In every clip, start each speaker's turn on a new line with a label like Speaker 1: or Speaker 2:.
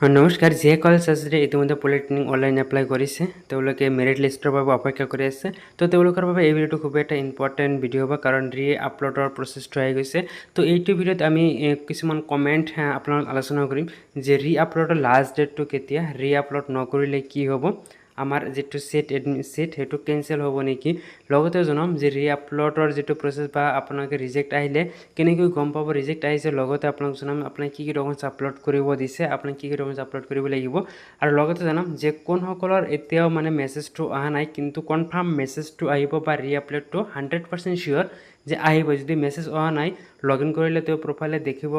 Speaker 1: নমস্কাৰ, যিয়ে কলেজ আছে ইতিমধ্যে পলিটেকনিক অনলাইন এপ্লাই কৰিছে তেওঁলোকে মেৰিট লিষ্টৰ বাবে অপেক্ষা কৰি আছে। তো তেওঁলোকৰ বাবে এই ভিডিঅ'টো খুব এটা ইম্পৰ্টেণ্ট ভিডিঅ' হ'ব, কাৰণ ৰি আপলোডৰ প্ৰচেছটো আহি গৈছে। তো এইটো ভিডিঅ'ত আমি কিছুমান কমেণ্ট আপোনালোক আলোচনা কৰিম যে ৰি আপলোডৰ লাষ্ট ডেটটো কেতিয়া, ৰি আপলোড নকৰিলে কি হ'ব, আমাৰ যিটো সিট সেইটো কেঞ্চেল হ'ব নেকি, লগতে জনাম যে ৰি আপলোডৰ যিটো প্ৰচেছ বা আপোনালোকে ৰিজেক্ট আহিলে কেনেকৈ গম পাব ৰিজেক্ট আহিছে, লগতে আপোনালোক জনাম আপুনি কি কি ডকুমেণ্টছ আপলোড কৰিব দিছে, আপুনি কি কি ডকুমেণ্টছ আপলোড কৰিব লাগিব, আৰু লগতে জনাম যে কোনসকলৰ এতিয়াও মানে মেছেজটো অহা নাই কিন্তু কনফাৰ্ম মেছেজটো আহিব বা ৰি আপলোডটো 100% চিয়'ৰ যে আহিব। যদি মেছেজ অহা নাই, লগ ইন কৰিলে তেওঁ প্ৰফাইলে দেখিব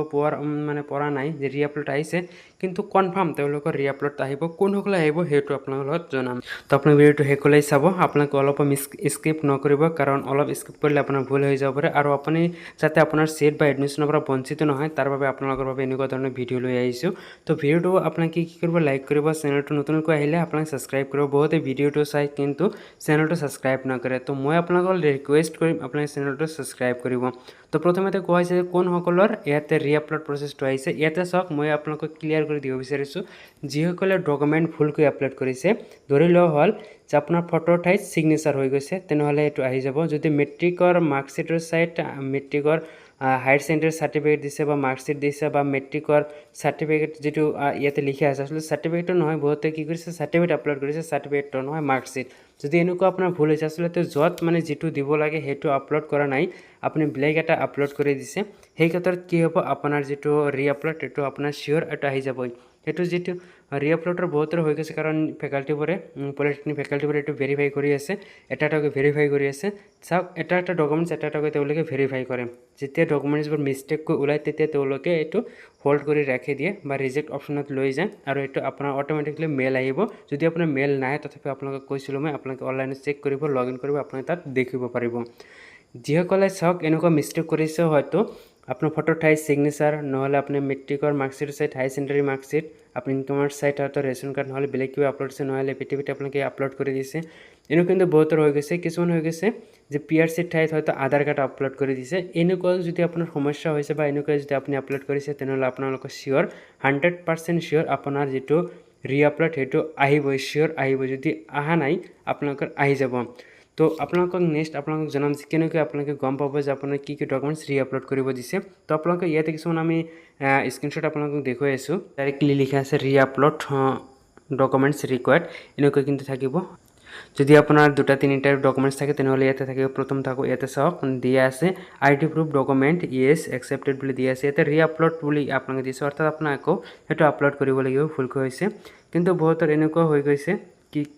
Speaker 1: পৰা নাই যে ৰি আপলোড আহিছে, কিন্তু কনফাৰ্ম তেওঁলোকৰ ৰি আপলোড আহিব। কোনসকলে আহিব সেইটো আপোনালোকৰ লগত জনাম। তো আপুনি ভিডিঅ'টো শেষলৈ চাব, আপোনালোকে অলপ স্কিপ নকৰিব, কাৰণ অলপ স্কিপ কৰিলে আপোনাৰ ভুল হৈ যাব পাৰে, আৰু আপুনি যাতে আপোনাৰ ছিট বা এডমিশ্যনৰ পৰা বঞ্চিত নহয় তাৰ বাবে আপোনালোকৰ বাবে এনেকুৱা ধৰণৰ ভিডিঅ' লৈ আহিছোঁ। তো ভিডিঅ'টো আপোনাক কি কৰিব, লাইক কৰিব, চেনেলটো নতুনকৈ আহিলে আপোনাক ছাবস্ক্ৰাইব কৰিব। বহুতে ভিডিঅ'টো চাই কিন্তু চেনেলটো ছাবস্ক্ৰাইব নকৰে, তো মই আপোনালোকক ৰিকুৱেষ্ট কৰিম আপোনালোকে চেনেলটো ছাবস্ক্ৰাইব কৰিব। তো প্ৰথমতে কোৱা হৈছে যে কোনসকলৰ ইয়াতে ৰি আপলোড প্ৰচেছটো আহিছে। ইয়াতে চাওক, মই আপোনালোকক ক্লিয়াৰ কৰি দিব বিচাৰিছোঁ যিসকলে ডকুমেণ্ট ভুলকৈ আপলোড কৰিছে। ধৰি লোৱা হ'ল যে আপোনাৰ ফটোৰ ঠাইত ছিগনেচাৰ হৈ গৈছে, তেনেহ'লে এইটো আহি যাব। যদি মেট্ৰিকৰ মাৰ্কশ্বিটৰ ছাইট মেট্ৰিকৰ হায়াৰ ছেকেণ্ডেৰী চাৰ্টিফিকেট দিছে বা মাৰ্কশ্বিট দিছে বা মেট্ৰিকৰ চাৰ্টিফিকেট যিটো ইয়াতে লিখা আছে, আচলতে চাৰ্টিফিকেটটো নহয়, বহুতে কি কৰিছে চাৰ্টিফিকেট আপলোড কৰিছে, চাৰ্টিফিকেটটো নহয় মাৰ্কশ্বিট। যদি এনেকুৱা আপোনাৰ ভুল হৈছে, আচলতে য'ত মানে যিটো দিব লাগে সেইটো আপলোড কৰা নাই, আপুনি বেলেগ এটা আপলোড কৰি দিছে, সেই ক্ষেত্ৰত কি হ'ব, আপোনাৰ যিটো ৰি আপলোড সেইটো আপোনাৰ চিয়'ৰ এটা আহি যাবই। সেইটো যিটো ৰি আপলোডৰ বহুতৰ হৈ গৈছে, কাৰণ ফেকাল্টিবোৰে পলিটেকনিক ফেকাল্টিবোৰে এইটো ভেৰিফাই কৰি আছে, এটা এটাকৈ ভেৰিফাই কৰি আছে। চাওক, এটা ডকুমেণ্টছ এটা এটাকৈ তেওঁলোকে ভেৰিফাই কৰে। যেতিয়া ডকুমেণ্টছবোৰ মিষ্টেককৈ ওলায় তেতিয়া তেওঁলোকে এইটো হোল্ড কৰি ৰাখি দিয়ে বা ৰিজেক্ট অপশ্যনত লৈ যায়, আৰু এইটো আপোনাৰ অট'মেটিকলি মেইল আহিব। যদি আপোনাৰ মেইল নাহে, তথাপি আপোনালোকক কৈছিলোঁ মই, আপোনালোকে অনলাইনত চেক কৰিব, লগ ইন কৰিব, আপোনালোকে তাত দেখিব পাৰিব। যিসকলে চাওক এনেকুৱা মিষ্টেক কৰিছে, হয়তো আপোনাৰ ফটোৰ ঠাইত ছিগনেচাৰ, নহ'লে আপুনি মেট্ৰিকৰ মাৰ্কশ্বিটৰ ছাইট, হায়াৰ ছেকেণ্ডেৰী মাৰ্কশ্বিট, আপুনি ইনকামৰ ছাইট, হয়তো ৰেচন কাৰ্ড, নহ'লে বেলেগ কিবা আপলোড দিছে, নহ'লে পিটিভিত আপোনালোকে আপলোড কৰি দিছে। এনেকুৱা কিন্তু বহুতৰ হৈ গৈছে। কিছুমান হৈ গৈছে যে PRCৰ ঠাইত হয়তো আধাৰ কাৰ্ড আপলোড কৰি দিছে। এনেকুৱা যদি আপোনাৰ সমস্যা হৈছে বা এনেকুৱা যদি আপুনি আপলোড কৰিছে, তেনেহ'লে আপোনালোকৰ চিয়'ৰ 100% চিয়'ৰ আপোনাৰ যিটো ৰি আপলোড সেইটো আহিবই, চিয়'ৰ আহিব। যদি অহা নাই, আপোনালোকৰ আহি যাব। তো আপোনালোকক নেক্সট আপোনালোকক জনাম যে কেনেকৈ আপোনালোকে গম পাব যে আপোনাৰ কি কি ডকুমেণ্টছ ৰি আপলোড কৰিব দিছে। তো আপোনালোকে ইয়াতে কিছুমান আমি স্ক্ৰীনশ্বট আপোনালোকক দেখুৱাই আছোঁ। ডাইৰেক্টলি লিখা আছে ৰি আপলোড ডকুমেণ্টছ ৰিকুৱাৰ্ড, এনেকৈ কিন্তু থাকিব। যদি আপোনাৰ দুটা তিনিটা ডকুমেণ্টছ থাকে, তেনেহ'লে ইয়াতে থাকিব। প্ৰথম ইয়াতে চাওক, দিয়া আছে ID proof document yes accepted বুলি দিয়া আছে। ইয়াতে ৰি আপলোড বুলি আপোনালোকে দিছে, অৰ্থাৎ আপোনাক আকৌ সেইটো আপলোড কৰিব লাগিব, ভুলকৈ হৈছে। কিন্তু বহুতৰ এনেকুৱা হৈ গৈছে,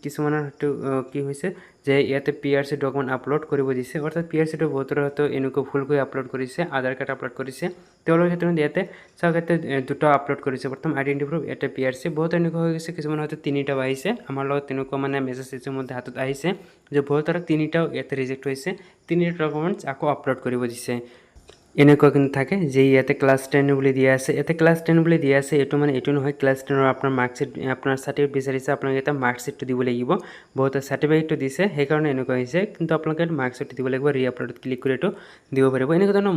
Speaker 1: কিছুমানৰ হয়তো কি হৈছে যে ইয়াতে PRC ডকুমেণ্ট আপলোড কৰিব দিছে, অৰ্থাৎ PRCটো বহুতৰ হয়তো এনেকুৱা ভুলকৈ আপলোড কৰিছে, আধাৰ কাৰ্ড আপলোড কৰিছে। তেওঁলোকৰ ক্ষেত্ৰত ইয়াতে চাওক, ইয়াতে দুটা আপলোড কৰিছে, প্ৰথম আইডেণ্টি প্ৰুফ, ইয়াতে PRC। বহুত এনেকুৱা হৈ গৈছে, কিছুমান হয়তো তিনিটাও আহিছে। আমাৰ লগত তেনেকুৱা মানে মেছেজ মধ্যে হাতত আহিছে যে বহুতৰ তিনিটাও ইয়াতে ৰিজেক্ট হৈছে, তিনিটা ডকুমেণ্টছ আকৌ আপলোড কৰিব দিছে। এনেকুৱা কিন্তু থাকে যে ইয়াতে ক্লাছ 10 বুলি দিয়া আছে, ইয়াতে ক্লাছ 10 বুলি দিয়া আছে, এইটো মানে এইটো নহয়। ক্লাছ 10ৰ আপোনাৰ মাৰ্কশ্বিট, আপোনাৰ চাৰ্টিফিকেট বিচাৰিছে, আপোনালোকে এটা মাৰ্কশ্বিটটো দিব লাগিব। বহুতে চাৰ্টিফিকেটটো দিছে, সেইকাৰণে এনেকুৱা হৈছে, কিন্তু আপোনালোকে মাৰ্কশ্বিটটো দিব লাগিব। ৰি আপলোডত ক্লিক কৰি এইটো দিব পাৰিব। এনেকুৱা ধৰণৰ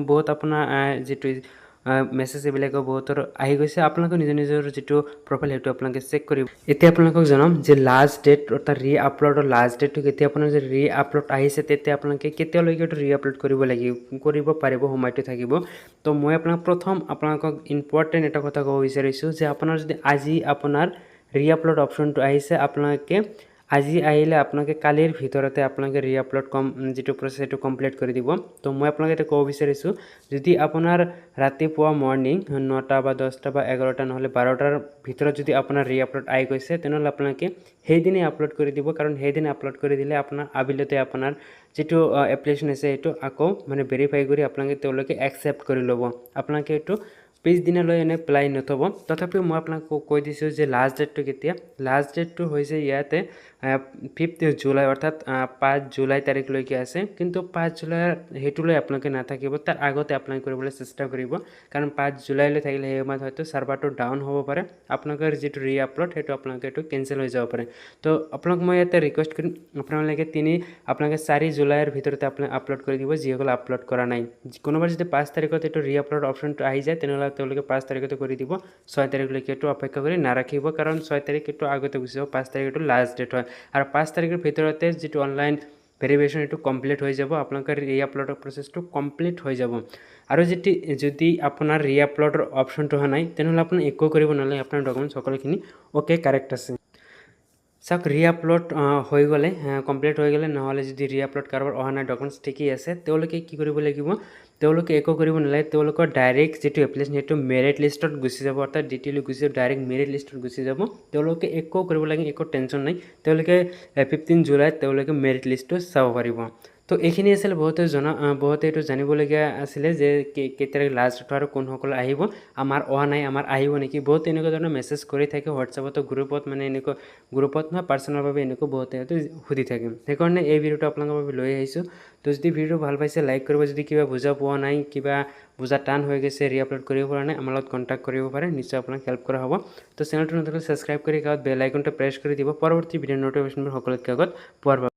Speaker 1: বহুত আপোনাৰ যিটো মেছেজ এইবিলাকৰ বহুতৰ আহি গৈছে। আপোনালোকে নিজৰ যিটো প্ৰফাইল সেইটো আপোনালোকে চেক কৰিব। এতিয়া আপোনালোকক জনাম যে লাষ্ট ডেট, অৰ্থাৎ ৰি আপলোডৰ লাষ্ট ডেটটো কেতিয়া। আপোনাৰ যদি ৰি আপলোড আহিছে, তেতিয়া আপোনালোকে কেতিয়ালৈকে এইটো ৰি আপলোড কৰিব পাৰিব, সময়টো থাকিব। তো মই আপোনালোকক ইম্পৰ্টেণ্ট এটা কথা ক'ব বিচাৰিছোঁ যে আপোনাৰ যদি আজি আপোনাৰ ৰি আপলোড অপশ্যনটো আহিছে, আপোনালোকে আজি আহিলে আপোনালোকে কালিৰ ভিতৰতে আপোনালোকে ৰি আপলোড যিটো প্ৰচেছ সেইটো কমপ্লিট কৰি দিব। তো মই আপোনালোকে এটা ক'ব বিচাৰিছোঁ, যদি আপোনাৰ ৰাতিপুৱা মৰ্ণিং 9টা বা 10টা বা 11টা নহ'লে 12টাৰ ভিতৰত যদি আপোনাৰ ৰি আপলোড আহি গৈছে, তেনেহ'লে আপোনালোকে সেইদিনে আপলোড কৰি দিব, কাৰণ সেইদিনে আপলোড কৰি দিলে আপোনাৰ আবিলতে আপোনাৰ যিটো এপ্লিকেশ্যন আছে সেইটো আকৌ মানে ভেৰিফাই কৰি আপোনালোকে তেওঁলোকে একচেপ্ট কৰি ল'ব। আপোনালোকে এইটো পিছদিনালৈ এনে পেলাই নথ'ব। তথাপিও মই আপোনাক কৈ দিছোঁ যে লাষ্ট ডেটটো কেতিয়া। লাষ্ট ডেটটো হৈছে ইয়াতে 5 জুলাই, অৰ্থাৎ 5 জুলাই তাৰিখলৈকে আছে। কিন্তু 5 জুলাই সেইটোলৈ আপোনালোকে নাথাকিব, তাৰ আগতে আপোনালোকে কৰিবলৈ চেষ্টা কৰিব, কাৰণ 5 জুলাইলৈ থাকিলে সেই সময়ত হয়তো ছাৰ্ভাৰটো ডাউন হ'ব পাৰে, আপোনালোকৰ যিটো ৰি আপলোড সেইটো আপোনালোকে এইটো কেঞ্চেল হৈ যাব পাৰে। তো আপোনাক মই ইয়াতে ৰিকুৱেষ্ট কৰিম, আপোনালোকে 4 জুলাইৰ ভিতৰতে আপোনালোকে আপলোড কৰি দিব, যিসকলে আপলোড কৰা নাই। কোনোবাৰ যদি 5 তাৰিখত এইটো ৰি আপলোড অপশ্যনটো আহি যায়, তেনেহ'লে তেওঁলোকে 5 তাৰিখতে কৰি দিব 6 তাৰিখলৈকে এইটো অপেক্ষা কৰি নাৰাখিব কাৰণ 6 তাৰিখ এইটো আগতে গুচি যাব 5 তাৰিখ এইটো লাষ্ট ডেট হয় আৰু 5 তাৰিখৰ ভিতৰতে যিটো অনলাইন ভেৰিফিকেশ্যন এইটো কমপ্লিট হৈ যাব আপোনালোকৰ ৰিআপলোডৰ প্ৰচেছটো কমপ্লিট হৈ যাব আৰু যদি আপোনাৰ ৰিআপলোডৰ অপশ্যনটো অহা নাই তেনেহ'লে আপুনি একো কৰিব নালাগে আপোনাৰ ডকুমেণ্ট সকলোখিনি অ'কে কাৰেক্ট আছে চাওক ৰিআপলোড হৈ গ'লে কমপ্লিট হৈ গ'লে নহ'লে যদি ৰিআপলোড কাৰোবাৰ অহা নাই ডকুমেণ্টছ ঠিকেই আছে তেওঁলোকে কি কৰিব লাগিব তেওঁলোকে একো কৰিব নালাগে তেওঁলোকৰ ডাইৰেক্ট যিটো এপ্লিকেশ্যন সেইটো মেৰিট লিষ্টত গুচি যাব অৰ্থাৎ ডিটেইলি গুচি যাব ডাইৰেক্ট মেৰিট লিষ্টত গুচি যাব তেওঁলোকে একো কৰিব লাগে একো টেনশ্যন নাই তেওঁলোকে 15 জুলাইত তেওঁলোকে মেৰিট লিষ্টটো চাব পাৰিব তো এইখিনি আছিল বহুতে এইটো জানিবলগীয়া আছিলে যে কেতিয়া লাষ্ট ডেট আৰু কোনসকল আহিব আমাৰ অহা নাই আমাৰ আহিব নেকি বহুত এনেকুৱা ধৰণৰ মেছেজ কৰি থাকে হোৱাটছআপত গ্ৰুপত মানে এনেকুৱা গ্ৰুপত নহয় পাৰ্চনেলভাৱে এনেকুৱা বহুতে সুধি থাকে সেইকাৰণে এই ভিডিঅ'টো আপোনালোকৰ বাবে লৈ আহিছোঁ তো যদি ভিডিঅ'টো ভাল পাইছে লাইক কৰিব যদি কিবা বুজা পোৱা নাই কিবা বুজা টান হৈ গৈছে ৰিআপলোড কৰিব পৰা নাই আমাৰ লগত কণ্টেক্ট কৰিব পাৰে নিশ্চয় আপোনাক হেল্প কৰা হ'ব তো চেনেলটো নতুনকৈ ছাবস্ক্ৰাইব কৰি বেল আইকনটো প্ৰেছ কৰি দিব পৰৱৰ্তী ভিডিঅ'ৰ ন'টিফিকেশ্যনবোৰ সকলোতকৈ আগত পোৱাৰ